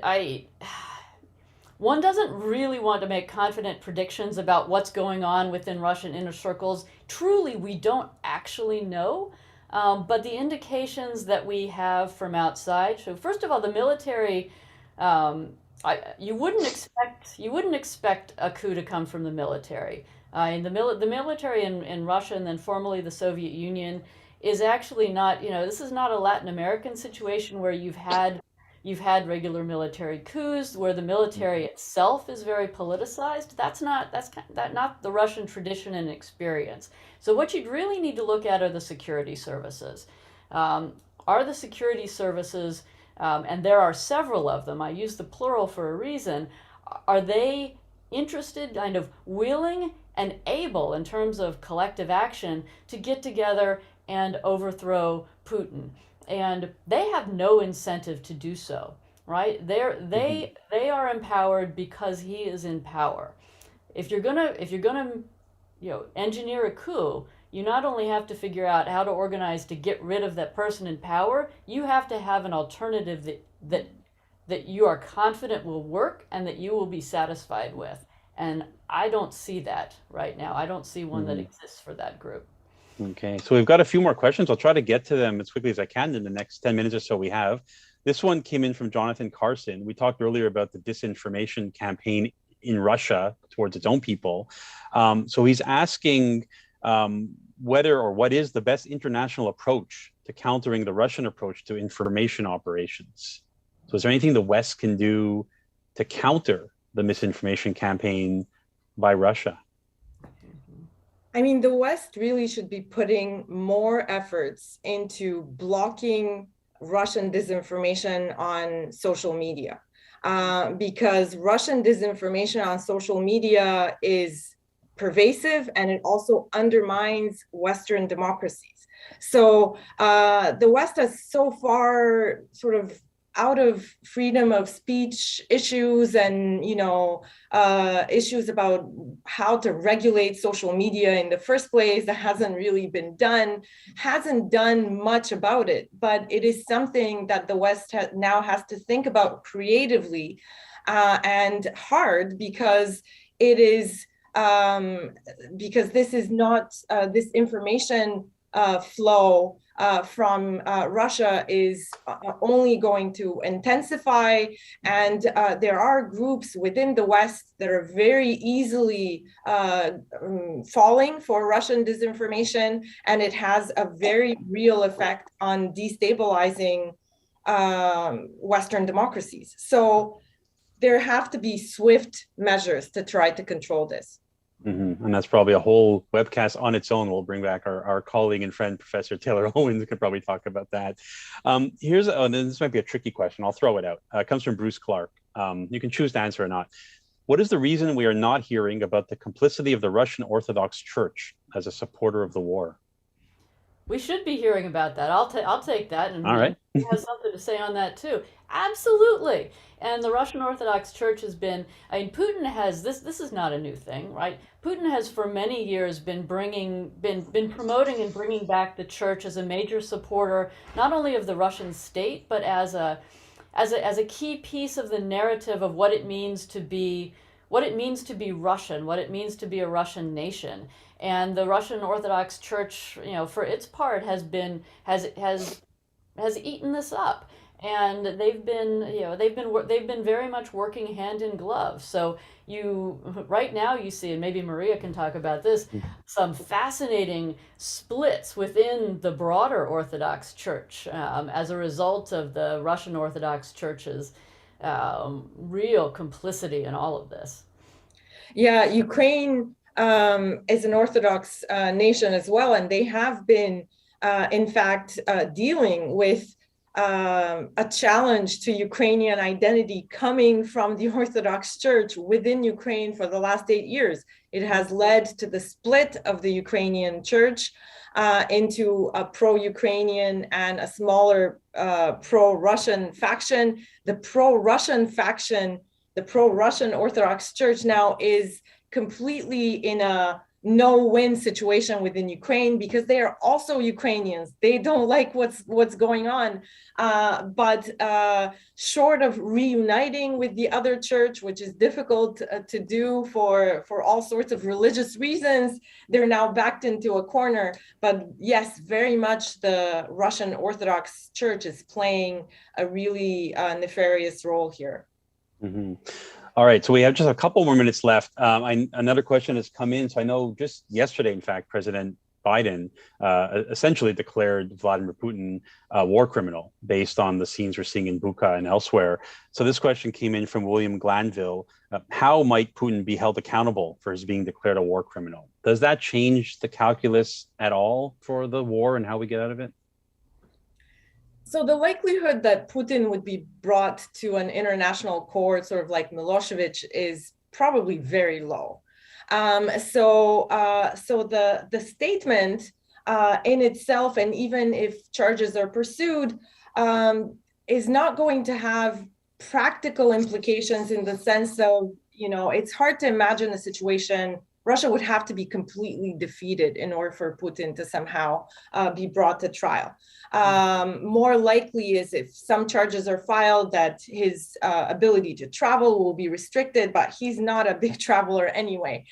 one doesn't really want to make confident predictions about what's going on within Russian inner circles. Truly, we don't actually know. But the indications that we have from outside show, first of all, the military. You wouldn't expect a coup to come from the military. The military in Russia, and then formerly the Soviet Union, is actually not. This is not a Latin American situation where you've had regular military coups where the military itself is very politicized. That's not the Russian tradition and experience. So what you'd really need to look at are the security services. Are the security services, and there are several of them, I use the plural for a reason, are they interested, kind of willing and able in terms of collective action to get together and overthrow Putin? And they have no incentive to do so, right? They are empowered because he is in power. If you're gonna engineer a coup, you not only have to figure out how to organize to get rid of that person in power, you have to have an alternative that you are confident will work and that you will be satisfied with. And I don't see that right now. I don't see one that exists for that group. Okay, so we've got a few more questions. I'll try to get to them as quickly as I can in the next 10 minutes or so we have. This one came in from Jonathan Carson. We talked earlier about the disinformation campaign in Russia towards its own people. So he's asking whether or what is the best international approach to countering the Russian approach to information operations. So is there anything the West can do to counter the misinformation campaign by Russia? I mean, the West really should be putting more efforts into blocking Russian disinformation on social media, because Russian disinformation on social media is pervasive and it also undermines Western democracies. So the West has so far sort of out of freedom of speech issues and issues about how to regulate social media in the first place, that hasn't really been done, hasn't done much about it, but it is something that the West now has to think about creatively and hard, because it is because this is not this information flow from Russia is only going to intensify, and there are groups within the West that are very easily falling for Russian disinformation, and it has a very real effect on destabilizing Western democracies. So there have to be swift measures to try to control this. And that's probably a whole webcast on its own. We'll bring back our colleague and friend, Professor Taylor Owens, who could probably talk about that. This might be a tricky question. I'll throw it out. It comes from Bruce Clark. You can choose to answer or not. What is the reason we are not hearing about the complicity of the Russian Orthodox Church as a supporter of the war? We should be hearing about that. I'll take that, and all right. You have something to say on that too. Absolutely. And the Russian Orthodox Church has been, Putin has, this is not a new thing, right? Putin has for many years been promoting and bringing back the church as a major supporter, not only of the Russian state, but as a key piece of the narrative of what it means to be Russian, what it means to be a Russian nation. And the Russian Orthodox Church, for its part, has eaten this up, and they've been very much working hand in glove. So right now you see, and maybe Maria can talk about this, some fascinating splits within the broader Orthodox Church as a result of the Russian Orthodox Church's real complicity in all of this. Yeah, Ukraine is an Orthodox nation as well, and they have been, in fact, dealing with a challenge to Ukrainian identity coming from the Orthodox Church within Ukraine for the last 8 years. It has led to the split of the Ukrainian church into a pro-Ukrainian and a smaller pro-Russian faction. The pro-Russian faction, the pro-Russian Orthodox Church now is completely in a no-win situation within Ukraine because they are also Ukrainians. They don't like what's going on. But short of reuniting with the other church, which is difficult to do for all sorts of religious reasons, they're now backed into a corner. But yes, very much the Russian Orthodox Church is playing a really nefarious role here. Mm-hmm. All right, so we have just a couple more minutes left. Another question has come in. So I know just yesterday, in fact, President Biden essentially declared Vladimir Putin a war criminal based on the scenes we're seeing in Bucha and elsewhere. So this question came in from William Glanville. How might Putin be held accountable for his being declared a war criminal? Does that change the calculus at all for the war and how we get out of it? So the likelihood that Putin would be brought to an international court, sort of like Milosevic, is probably very low. So the statement in itself, and even if charges are pursued, is not going to have practical implications in the sense of, it's hard to imagine a situation. Russia would have to be completely defeated in order for Putin to somehow be brought to trial. More likely is if some charges are filed that his ability to travel will be restricted, but he's not a big traveler anyway.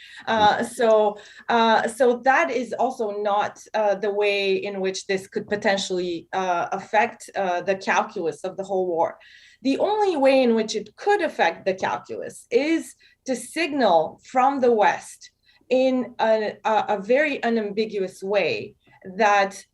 So that is also not the way in which this could potentially affect the calculus of the whole war. The only way in which it could affect the calculus is to signal from the West in a very unambiguous way that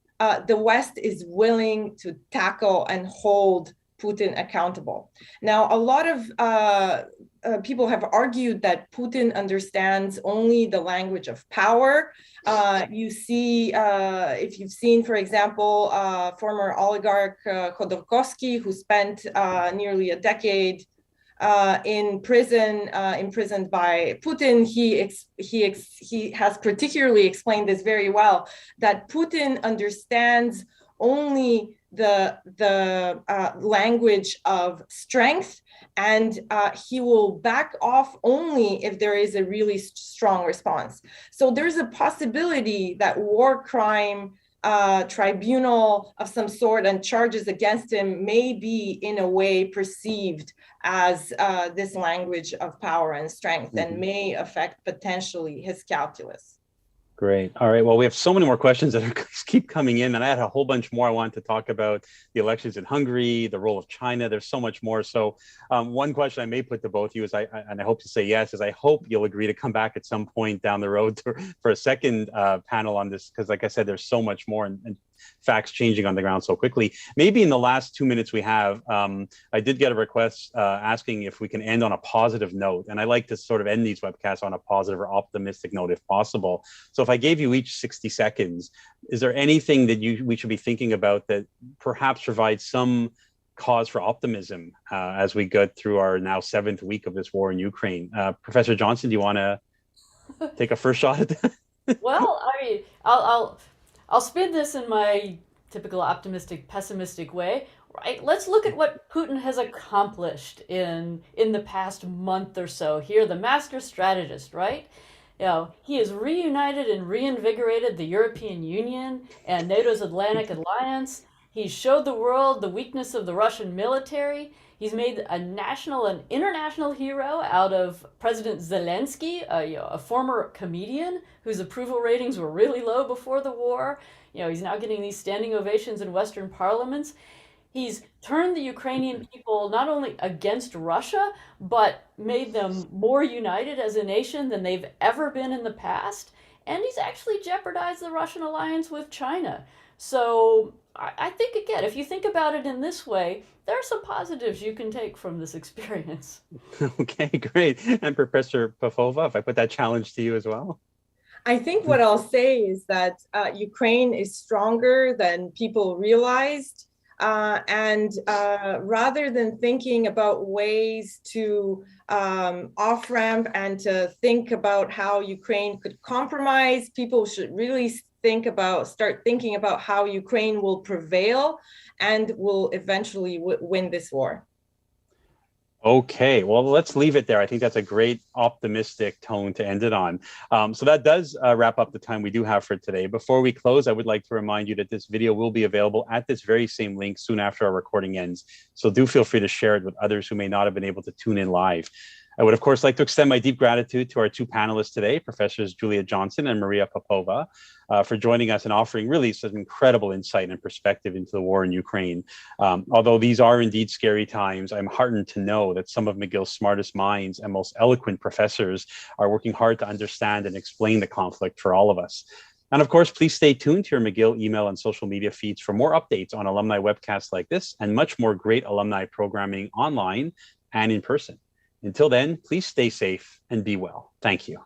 the West is willing to tackle and hold Putin accountable. Now, a lot of people have argued that Putin understands only the language of power. You see, if you've seen, for example, former oligarch Khodorkovsky, who spent nearly a decade in prison, imprisoned by Putin, he has particularly explained this very well, that Putin understands only the language of strength, and he will back off only if there is a really strong response. So there's a possibility that war crime tribunal of some sort and charges against him may be in a way perceived as this language of power and strength, and may affect potentially his calculus. Great. All right. Well, we have so many more questions that keep coming in, and I had a whole bunch more I wanted to talk about: the elections in Hungary, the role of China. There's so much more. So one question I may put to both of you is, and I hope to say yes, is I hope you'll agree to come back at some point down the road for a second panel on this, because like I said, there's so much more and facts changing on the ground so quickly. Maybe in the last 2 minutes we have, I did get a request asking if we can end on a positive note. And I like to sort of end these webcasts on a positive or optimistic note if possible. So if I gave you each 60 seconds, is there anything that we should be thinking about that perhaps provides some cause for optimism as we go through our now 7th week of this war in Ukraine? Professor Johnson, do you want to take a first shot at that? Well, I mean, I'll spin this in my typical optimistic, pessimistic way, right? Let's look at what Putin has accomplished in the past month or so. Here, the master strategist, right? He has reunited and reinvigorated the European Union and NATO's Atlantic Alliance. He's showed the world the weakness of the Russian military. He's made a national and international hero out of President Zelensky, a former comedian whose approval ratings were really low before the war. He's now getting these standing ovations in Western parliaments. He's turned the Ukrainian people not only against Russia, but made them more united as a nation than they've ever been in the past. And he's actually jeopardized the Russian alliance with China. So I think, again, if you think about it in this way, there are some positives you can take from this experience. Okay, great. And Professor Popova, if I put that challenge to you as well. I think what I'll say is that Ukraine is stronger than people realized. And rather than thinking about ways to off-ramp and to think about how Ukraine could compromise, people should really start thinking about how Ukraine will prevail and will eventually win this war. Okay, well, let's leave it there. I think that's a great optimistic tone to end it on. So that does wrap up the time we do have for today. Before we close, I would like to remind you that this video will be available at this very same link soon after our recording ends. So do feel free to share it with others who may not have been able to tune in live. I would, of course, like to extend my deep gratitude to our two panelists today, Professors Juliet Johnson and Maria Popova, for joining us and offering really some incredible insight and perspective into the war in Ukraine. Although these are indeed scary times, I'm heartened to know that some of McGill's smartest minds and most eloquent professors are working hard to understand and explain the conflict for all of us. And of course, please stay tuned to your McGill email and social media feeds for more updates on alumni webcasts like this and much more great alumni programming online and in person. Until then, please stay safe and be well. Thank you.